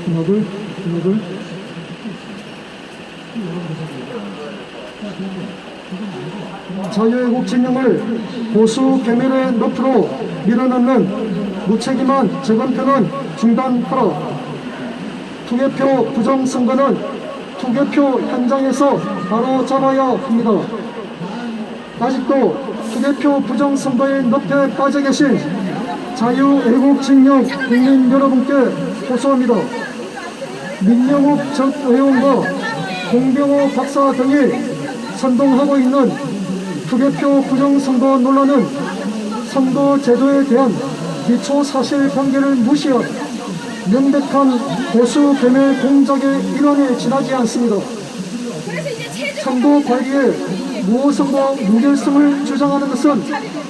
하나 둘. 자유애국 진영을 보수 괴멸의 늪으로 밀어넣는 무책임한 재건표는 중단하라. 투개표 부정선거는 투개표 현장에서 바로 잡아야 합니다. 아직도 투개표 부정선거의 늪에 빠져 계신 자유애국 진영 국민 여러분께 호소합니다. 민영욱 전 의원과 공병호 박사 등이 선동하고 있는 투개표 부정선거 논란은 선거 제도에 대한 기초 사실관계를 무시한 명백한 보수 괴멸 공작의 일환에 지나지 않습니다. 선거 관리에 무호성과 무결성을 주장하는 것은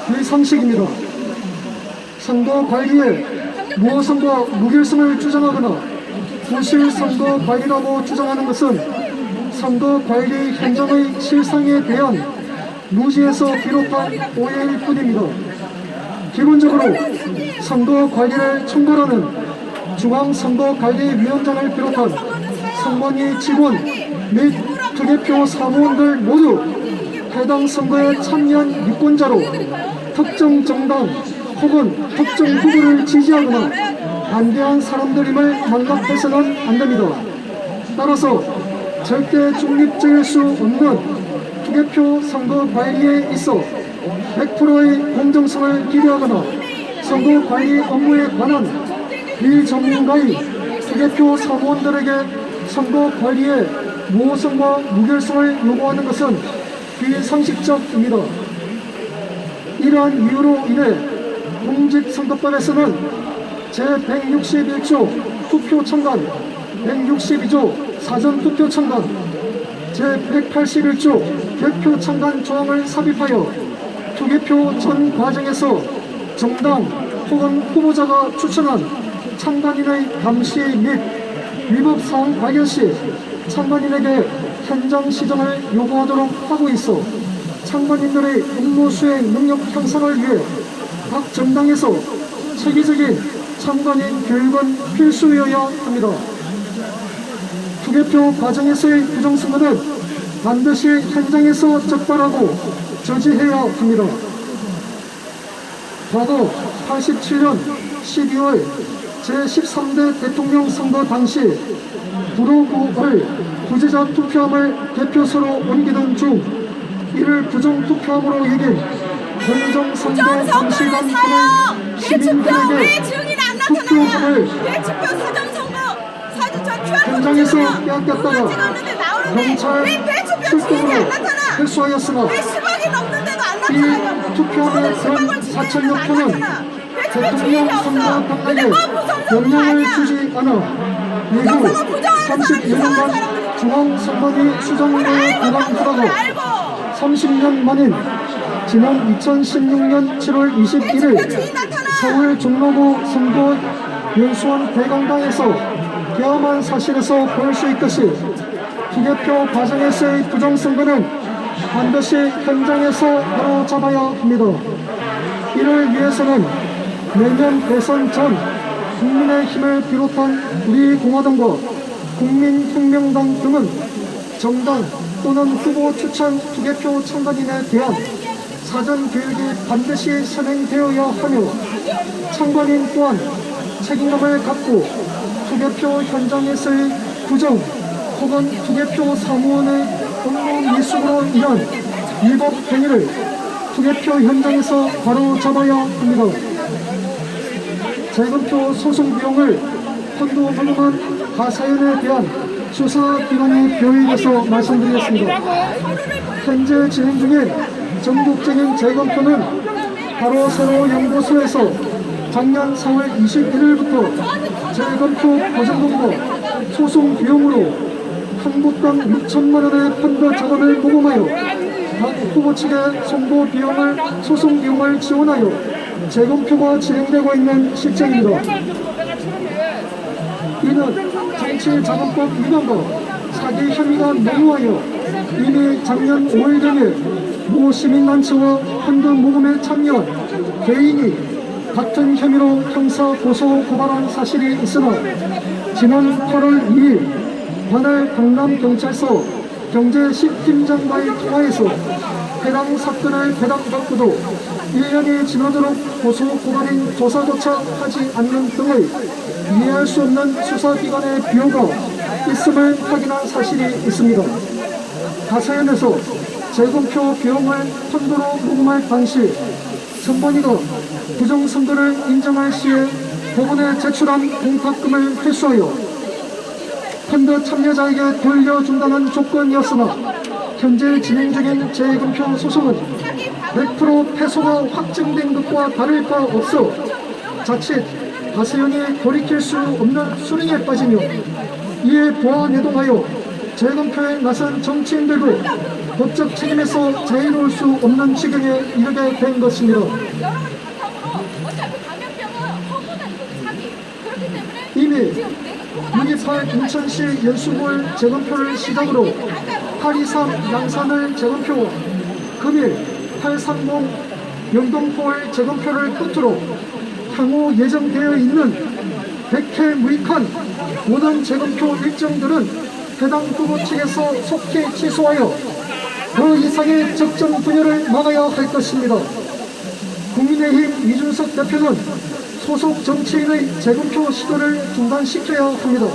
비상식입니다. 선거 관리에 무호성과 무결성을 주장하거나 부실 선거 관리라고 주장하는 것은 선거 관리 현장의 실상에 대한 무지에서 비롯한 오해일 뿐입니다. 기본적으로 선거 관리를 총괄하는 중앙선거관리위원장을 비롯한 선관위 직원 및 투개표 사무원들 모두 해당 선거에 참여한 유권자로 특정 정당 혹은 특정 후보를 지지하거나 반대한 사람들임을 망각해서는 안됩니다. 따라서 절대 중립적일 수 없는 투개표 선거 관리에 있어 100%의 공정성을 기대하거나 선거 관리 업무에 관한 비전문가의 투개표 사무원들에게 선거 관리에 무호성과 무결성을 요구하는 것은 비상식적입니다. 이러한 이유로 인해 공직선거법에서는 제161조 투표 청간, 162조 사전투표 청간, 제181조 개표 청간 조항을 삽입하여 투개표 전 과정에서 정당 혹은 후보자가 추천한 참관인의 감시 및 위법사항 발견 시 참관인에게 현장 시정을 요구하도록 하고 있어 참관인들의 업무 수행 능력 향상을 위해 각 정당에서 체계적인 참관인 교육은 필수여야 합니다. 투개표 과정에서의 부정선거는 반드시 현장에서 적발하고 저지해야 합니다. 과거 87년 12월 제13대 대통령 선거 당시 불호구를 부재자 투표함을 개표소로 옮기던 중 이를 부정투표함으로 여긴 공정선거 감시단체의 시민들에게 투표함을 현장에서 빼앗겼다가 경찰 출동으로 회수하였으나 이 투표함의 그런 4,000여 표는 대통령 선거 방향에 영향을 주지 않아 이후 32년간 중앙선관위 수장으로 고관하다가 30년 만인 지난 2016년 7월 21일 서울 종로구 선거 연수원 대강당에서 개엄한 사실에서 볼 수 있듯이 투개표 과정에서의 부정선거는 반드시 현장에서 바로잡아야 합니다. 이를 위해서는 내년 대선 전 국민의힘을 비롯한 우리공화당과 국민혁명당 등은 정당 또는 후보 추천 투개표 참관인에 대한 사전 교육이 반드시 선행되어야 하며 참관인 또한 책임감을 갖고 투개표 현장에서의 부정 혹은 투개표 사무원의 업무 미숙으로 인한 위법 행위를 투개표 현장에서 바로 잡아야 합니다. 재검표 소송 비용을 한두 번만 가사연에 대한 수사기관이 비어있어서 말씀드리겠습니다. 현재 진행 중인 전국적인 재검표는 바로 세로 연구소에서 작년 4월 21일부터 재검표 과정금과 소송 비용으로 한 곳당 6천만 원의 펀드 자금을 모금하여 각 후보 측의 선고 비용을 소송 비용을 지원하여 재검표가 진행되고 있는 실정입니다. 이는 정치자금법 위반과 사기 혐의가 농후하여 이미 작년 5일경에 모 시민단체와 펀드 모금에 참여한 개인이 같은 혐의로 형사 고소 고발한 사실이 있으나 지난 8월 2일 관할 강남경찰서 경제10팀장과의 통화에서 해당 사건을 배당받고도 1년이 지나도록 고소 고발인 조사조차 하지 않는 등의 이해할 수 없는 수사기관의 비호가 있음을 확인한 사실이 있습니다. 가사연에서 재검표 비용을 펀드로 녹음할 당시 선관위가 부정선거를 인정할 시에 법원에 제출한 공탁금을 회수하여 펀드 참여자에게 돌려준다는 조건이었으나 현재 진행 중인 재검표 소송은 100% 패소가 확정된 것과 다를 바 없어 자칫 가세연이 돌이킬 수 없는 수렁에 빠지며 이에 보완해동하여 재검표에 나선 정치인들도 법적 책임에서 자유로울 수 없는 지경에 이르게 된 것입니다. 이미 6.28 인천시 연수구을 재검표를 시작으로 8.23 양산을 재검표와 금일 8.30 영동포을 재검표를 끝으로 향후 예정되어 있는 100회 무익한 모든 재검표 일정들은 해당 후보 측에서 속히 취소하여 그 이상의 적정 분열을 막아야 할 것입니다. 국민의힘 이준석 대표는 소속 정치인의 재검표 시도를 중단시켜야 합니다.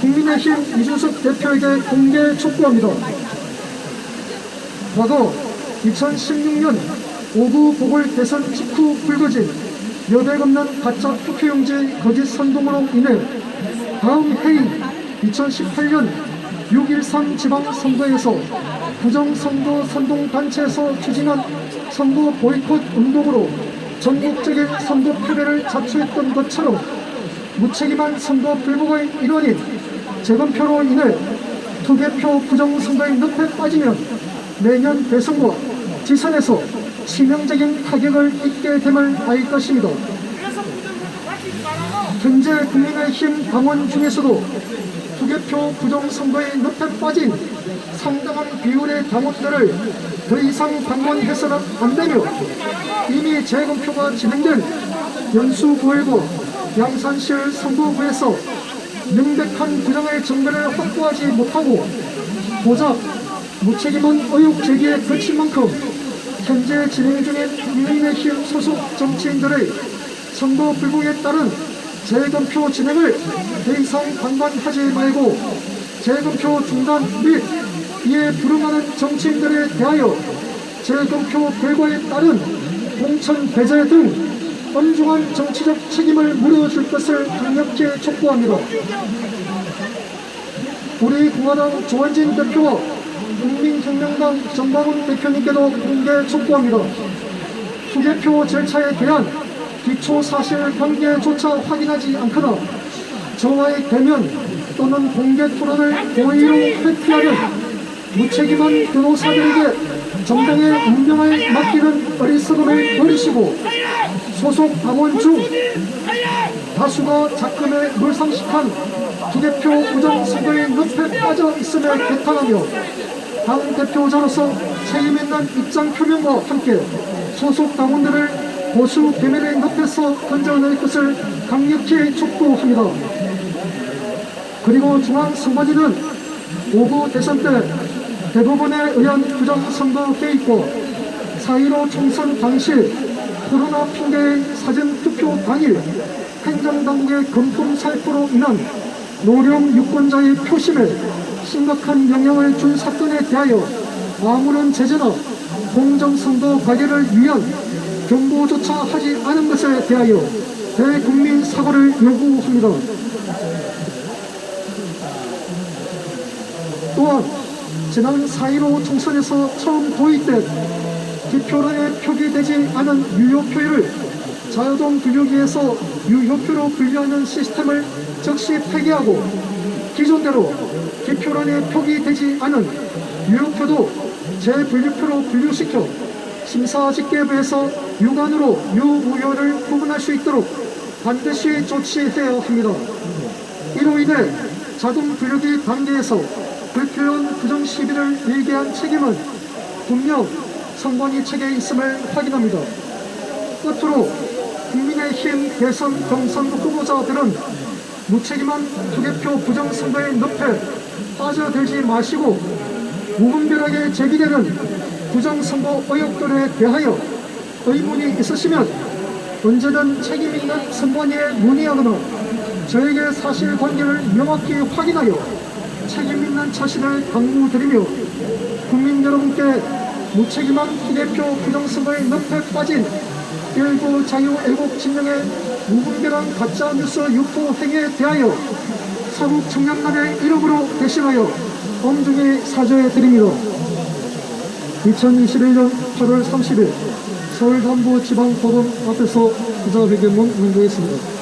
국민의힘 이준석 대표에게 공개 촉구합니다. 과거 2016년 5구 보궐대선 직후 불거진 여백 없는 가짜 투표용지 거짓 선동으로 인해 다음 해인 2018년 6.13 지방선거에서 부정선거 선동단체에서 추진한 선거 보이콧 운동으로 전국적인 선거 패배를 자초했던 것처럼 무책임한 선거 불복의 일원인 재검표로 인해 투개표 부정선거의 늪에 빠지면 내년 대선과 지선에서 치명적인 타격을 입게 됨을 알 것입니다. 현재 국민의힘 당원 중에서도 투개표 부정선거의 늪에 빠진 상당한 비율의 당원들을 더 이상 방문해서는 안되며 이미 재검표가 진행된 연수구을구 양산시을 선거구에서 명백한 부정의 증거를 확보하지 못하고 고작 무책임한 의혹 제기에 그친 만큼 현재 진행 중인 국민의힘 소속 정치인들의 선거 불복에 따른 재검표 진행을 더 이상 방관하지 말고 재검표 중단 및 이에 불응하는 정치인들에 대하여 재검표 결과에 따른 공천 배제 등 엄중한 정치적 책임을 물어줄 것을 강력히 촉구합니다. 우리 공화당 조원진 대표와 국민혁명당 정광훈 대표님께도 공개 촉구합니다. 투개표 절차에 대한 기초사실 관계조차 확인하지 않거나 저와의 대면 또는 공개 토론을 고의로 회피하는 무책임한 변호사들에게 정당의 운명을 맡기는 어리석음을 버리시고 소속 당원 중 다수가 작금에 물상식한 투개표 부정선거의 늪에 빠져 있음을 개탄하며 당 대표자로서 책임있는 입장 표명과 함께 소속 당원들을 보수 괴멸의 늪에서 건져낼 것을 강력히 촉구합니다. 그리고 중앙선관위는 5구 대선 때 대법원에 의한 부정선거 개입과 4.15 총선 당시 코로나 핑계의 사전투표 당일 행정당국의 검통살포로 인한 노령 유권자의 표심에 심각한 영향을 준 사건에 대하여 아무런 제재나 공정선거 관리를 위한 경고조차 하지 않은 것에 대하여 대국민 사과를 요구합니다. 또한 지난 4.15 총선에서 처음 도입된 기표란에 표기되지 않은 유효표를 자유동 분류기에서 유효표로 분류하는 시스템을 즉시 폐기하고 기존대로 기표란에 표기되지 않은 유효표도 재분류표로 분류시켜 심사집계부에서 유관으로 유무효를 구분할 수 있도록 반드시 조치해야 합니다. 이로 인해 자동 분류기 단계에서 불필요한 부정 시비를 일게 한 책임은 분명 선관위 측에 있음을 확인합니다. 끝으로 국민의힘 대선 경선 후보자들은 무책임한 투개표 부정선거의 늪에 빠져들지 마시고 무분별하게 제기되는 부정선거 의혹들에 대하여 의문이 있으시면 언제든 책임 있는 선관위에 문의하거나 저에게 사실관계를 명확히 확인하여 책임 있는 처신을 당부드리며 국민 여러분께 무책임한 투개표 부정선거의 늪에 빠진 일부 자유애국 진영의 무분별한 가짜뉴스 유포 행위에 대하여 사국 청년단의 이름으로 대신하여 엄중히 사죄드립니다. 2021년 8월 30일 서울 남부지방법원 앞에서 기자회견문 운동했습니다.